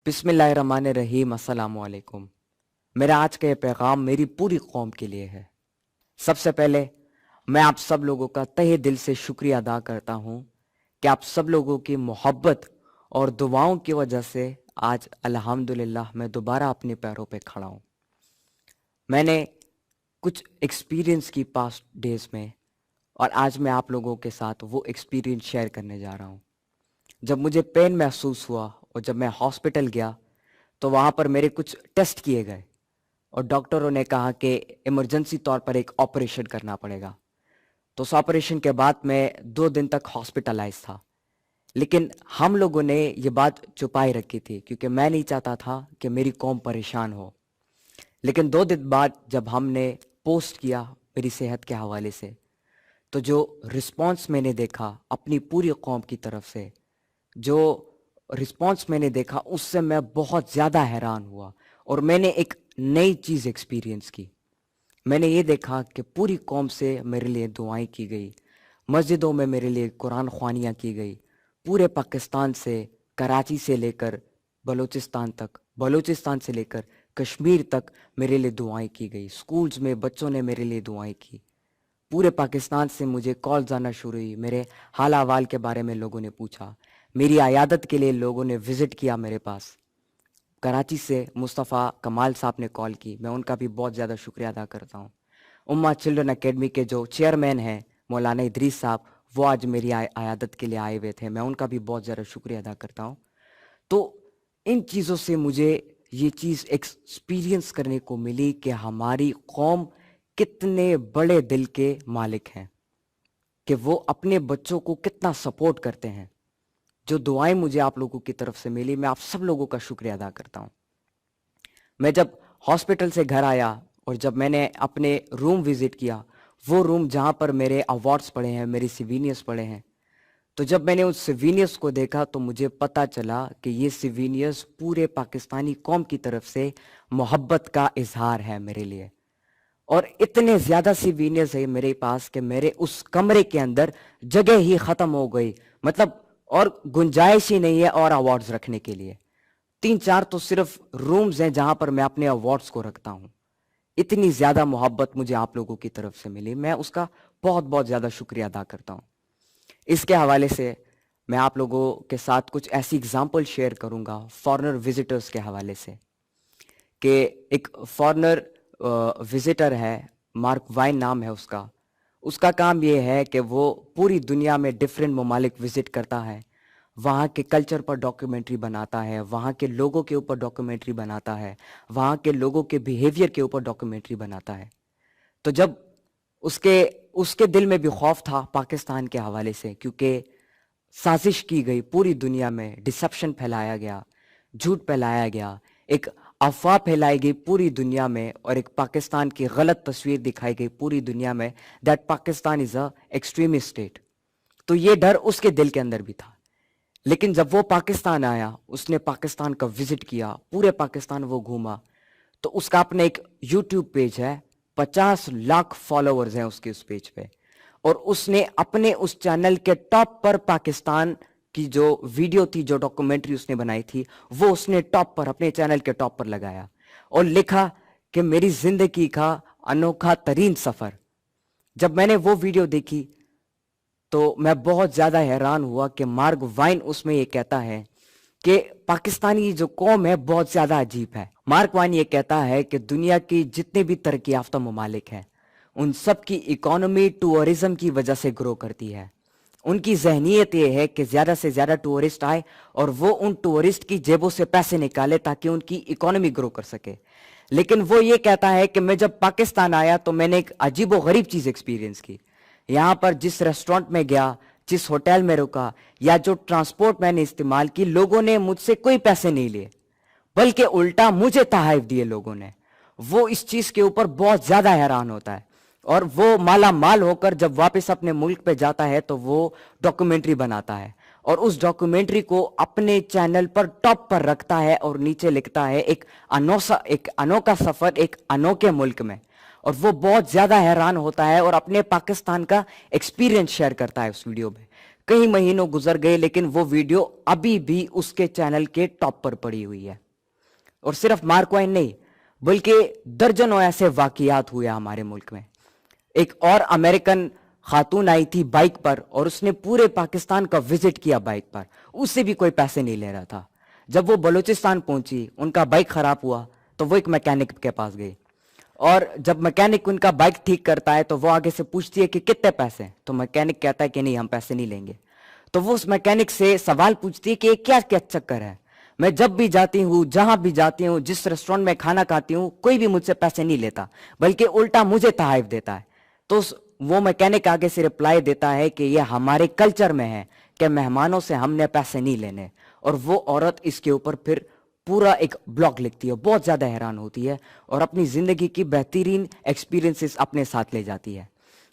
बिस्मिल्लाहिर्रहमानिर्रहीम अस्सलाम वालेकुम। मेरा आज का ये पैगाम मेरी पूरी कौम के लिए है। सबसे पहले मैं आप सब लोगों का तहे दिल से शुक्रिया अदा करता हूँ कि आप सब लोगों की मोहब्बत और दुआओं की वजह से आज अल्हम्दुलिल्लाह मैं दोबारा अपने पैरों पे खड़ा हूँ। मैंने कुछ एक्सपीरियंस की पास्ट डेज में और आज मैं आप लोगों के साथ वो एक्सपीरियंस शेयर करने जा रहा हूँ। जब मुझे पेन महसूस हुआ और जब मैं हॉस्पिटल गया तो वहाँ पर मेरे कुछ टेस्ट किए गए और डॉक्टरों ने कहा कि इमरजेंसी तौर पर एक ऑपरेशन करना पड़ेगा। तो उस ऑपरेशन के बाद मैं 2 दिन तक हॉस्पिटलाइज था, लेकिन हम लोगों ने ये बात छुपाई रखी थी क्योंकि मैं नहीं चाहता था कि मेरी कौम परेशान हो। लेकिन 2 दिन बाद जब हमने पोस्ट किया मेरी सेहत के हवाले से, तो जो रिस्पॉन्स मैंने देखा अपनी पूरी कौम की तरफ से, जो रिस्पॉन्स मैंने देखा उससे मैं बहुत ज़्यादा हैरान हुआ और मैंने एक नई चीज़ एक्सपीरियंस की। मैंने ये देखा कि पूरी कौम से मेरे लिए दुआएं की गई, मस्जिदों में मेरे लिए कुरान ख्वानियाँ की गई, पूरे पाकिस्तान से, कराची से लेकर बलूचिस्तान तक, बलूचिस्तान से लेकर कश्मीर तक मेरे लिए दुआएं की गई। स्कूल्स में बच्चों ने मेरे लिए दुआएं की। पूरे पाकिस्तान से मुझे कॉल्स आना शुरू हुई, मेरे हाल अहवाल के बारे में लोगों ने पूछा, मेरी आयादत के लिए लोगों ने विज़िट किया मेरे पास। कराची से मुस्तफ़ा कमाल साहब ने कॉल की, मैं उनका भी बहुत ज़्यादा शुक्रिया अदा करता हूँ। उम्मा चिल्ड्रन एकेडमी के जो चेयरमैन हैं मौलाना इदरीस साहब, वो आज मेरी आयादत के लिए आए हुए थे, मैं उनका भी बहुत ज़्यादा शुक्रिया अदा करता हूँ। तो इन चीज़ों से मुझे ये चीज़ एक्सपीरियंस करने को मिली कि हमारी कौम कितने बड़े दिल के मालिक हैं, कि वो अपने बच्चों को कितना सपोर्ट करते हैं। जो दुआएं मुझे आप लोगों की तरफ से मिली, मैं आप सब लोगों का शुक्रिया अदा करता हूँ। मैं जब हॉस्पिटल से घर आया और जब मैंने अपने रूम विजिट किया, वो रूम जहाँ पर मेरे अवार्ड्स पड़े हैं, मेरी सिवीनियर्स पड़े हैं, तो जब मैंने उस सिवीनियर्स को देखा तो मुझे पता चला कि ये सिवीनियर्स पूरे पाकिस्तानी कौम की तरफ से मोहब्बत का इजहार है मेरे लिए। और इतने ज़्यादा सिवीनियर्स है मेरे पास कि मेरे उस कमरे के अंदर जगह ही ख़त्म हो गई, मतलब और गुंजाइश ही नहीं है और अवार्ड्स रखने के लिए। 3-4 तो सिर्फ रूम्स हैं जहां पर मैं अपने अवार्ड्स को रखता हूं। इतनी ज़्यादा मोहब्बत मुझे आप लोगों की तरफ से मिली, मैं उसका बहुत बहुत ज़्यादा शुक्रिया अदा करता हूं। इसके हवाले से मैं आप लोगों के साथ कुछ ऐसी एग्जाम्पल शेयर करूंगा फॉरेनर विजिटर्स के हवाले से, कि एक फॉरेनर विजिटर है, मार्क वाइन नाम है उसका। उसका काम ये है कि वो पूरी दुनिया में डिफरेंट ममालिक विजिट करता है, वहाँ के कल्चर पर डॉक्यूमेंट्री बनाता है, वहाँ के लोगों के ऊपर डॉक्यूमेंट्री बनाता है, वहाँ के लोगों के बिहेवियर के ऊपर डॉक्यूमेंट्री बनाता है। तो जब उसके उसके दिल में भी खौफ था पाकिस्तान के हवाले से, क्योंकि साजिश की गई पूरी दुनिया में, डिसेप्शन फैलाया गया, झूठ फैलाया गया, एक अफवाह फैलाई गई पूरी दुनिया में और एक पाकिस्तान की गलत तस्वीर दिखाई गई पूरी दुनिया में, that Pakistan is a extremist state. तो ये डर उसके दिल के अंदर भी था। लेकिन जब वो पाकिस्तान आया, उसने पाकिस्तान का विजिट किया, पूरे पाकिस्तान वो घूमा, तो उसका अपना एक यूट्यूब पेज है, 50 लाख फॉलोअर्स हैं उसके उस पेज पे, और उसने अपने उस चैनल के टॉप पर पाकिस्तान की जो वीडियो थी, जो डॉक्यूमेंट्री उसने बनाई थी, वो उसने टॉप पर, अपने चैनल के टॉप पर लगाया और लिखा कि मेरी जिंदगी का अनोखा तरीन सफर। जब मैंने वो वीडियो देखी तो मैं बहुत ज्यादा हैरान हुआ कि मार्क वाइन उसमें ये कहता है कि पाकिस्तानी जो कौम है बहुत ज्यादा अजीब है। मार्क वाइन ये कहता है कि दुनिया की जितने भी तरक्की याफ्ता ममालिक हैं, उन सब की इकोनॉमी टूरिज्म की वजह से ग्रो करती है। उनकी जहनीत ये है कि ज्यादा से ज्यादा टूरिस्ट आए और वो उन टूरिस्ट की जेबों से पैसे निकाले ताकि उनकी इकोनॉमी ग्रो कर सके। लेकिन वो ये कहता है कि मैं जब पाकिस्तान आया तो मैंने एक अजीब व गरीब चीज एक्सपीरियंस की। यहाँ पर जिस रेस्टोरेंट में गया, जिस होटल में रुका, या जो ट्रांसपोर्ट मैंने इस्तेमाल की, लोगों ने मुझसे कोई पैसे नहीं लिए, बल्कि उल्टा मुझे तहफ़ दिए लोगों ने। वो इस चीज के ऊपर बहुत ज्यादा हैरान होता है और वो माला माल होकर जब वापस अपने मुल्क पे जाता है तो वो डॉक्यूमेंट्री बनाता है और उस डॉक्यूमेंट्री को अपने चैनल पर टॉप पर रखता है और नीचे लिखता है एक अनोखा सफर एक अनोखे मुल्क में। और वो बहुत ज्यादा हैरान होता है और अपने पाकिस्तान का एक्सपीरियंस शेयर करता है उस वीडियो में कई महीनों गुजर गए लेकिन वो वीडियो अभी भी उसके चैनल के टॉप पर पड़ी हुई है। और सिर्फ मार्क ट्वेन नहीं बल्कि दर्जनों ऐसे वाकयात हुए हमारे मुल्क में। एक और अमेरिकन खातून आई थी बाइक पर और उसने पूरे पाकिस्तान का विजिट किया बाइक पर, उससे भी कोई पैसे नहीं ले रहा था। जब वो बलूचिस्तान पहुंची, उनका बाइक खराब हुआ तो वो एक मैकेनिक के पास गई और जब मैकेनिक उनका बाइक ठीक करता है तो वो आगे से पूछती है कि कितने पैसे, तो मैकेनिक कहता है कि नहीं हम पैसे नहीं लेंगे। तो वो उस मैकेनिक से सवाल पूछती है कि क्या क्या चक्कर है, मैं जब भी जाती हूँ, जहां भी जाती हूँ, जिस रेस्टोरेंट में खाना खाती हूँ, कोई भी मुझसे पैसे नहीं लेता बल्कि उल्टा मुझे तहफ़ देता है। तो वो मैकेनिक आगे से रिप्लाई देता है कि ये हमारे कल्चर में है कि मेहमानों से हमने पैसे नहीं लेने। और वो औरत इसके ऊपर फिर पूरा एक ब्लॉग लिखती है, बहुत ज्यादा हैरान होती है और अपनी जिंदगी की बेहतरीन एक्सपीरियंसेस अपने साथ ले जाती है।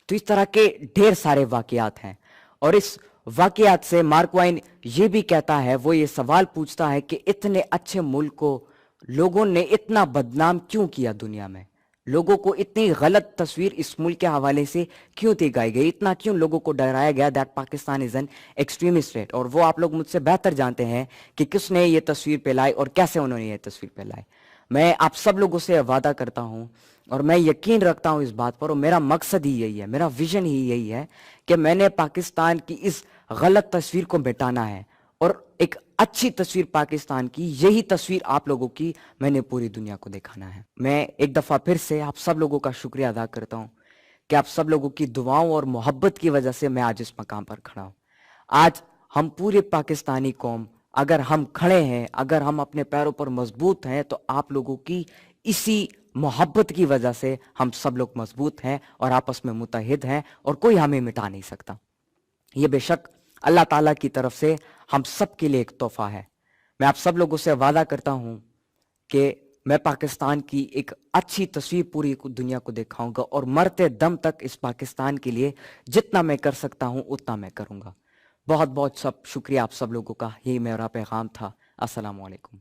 तो इस तरह के ढेर सारे वाकयात हैं और इस वाकयात से मार्क ट्वेन ये भी कहता है, वो ये सवाल पूछता है कि इतने अच्छे मुल्क को लोगों ने इतना बदनाम क्यों किया, दुनिया में लोगों को इतनी गलत तस्वीर इस मुल्क के हवाले से क्यों दिखाई गई, इतना क्यों लोगों को डराया गया that Pakistan is an extremist state. और वो आप लोग मुझसे बेहतर जानते हैं कि किसने ये तस्वीर फैलाई और कैसे उन्होंने ये तस्वीर फैलाई। मैं आप सब लोगों से वादा करता हूं और मैं यकीन रखता हूं इस बात पर, और मेरा मकसद ही यही है, मेरा विजन ही यही है कि मैंने पाकिस्तान की इस गलत तस्वीर को मिटाना है और एक अच्छी तस्वीर पाकिस्तान की, यही तस्वीर आप लोगों की मैंने पूरी दुनिया को दिखाना है। मैं एक दफा फिर से आप सब लोगों का शुक्रिया अदा करता हूं कि आप सब लोगों की दुआओं और मोहब्बत की वजह से मैं आज इस मकाम पर खड़ा हूं। आज हम पूरे पाकिस्तानी कौम अगर हम खड़े हैं, अगर हम अपने पैरों पर मजबूत हैं, तो आप लोगों की इसी मोहब्बत की वजह से हम सब लोग मजबूत हैं और आपस में मुत्तहिद हैं और कोई हमें मिटा नहीं सकता। ये बेशक अल्लाह ताला की तरफ से हम सब के लिए एक तोहफा है। मैं आप सब लोगों से वादा करता हूं कि मैं पाकिस्तान की एक अच्छी तस्वीर पूरी दुनिया को दिखाऊंगा और मरते दम तक इस पाकिस्तान के लिए जितना मैं कर सकता हूं उतना मैं करूंगा। बहुत बहुत सब शुक्रिया आप सब लोगों का, यही मेरा पैगाम था। अस्सलाम वालेकुम।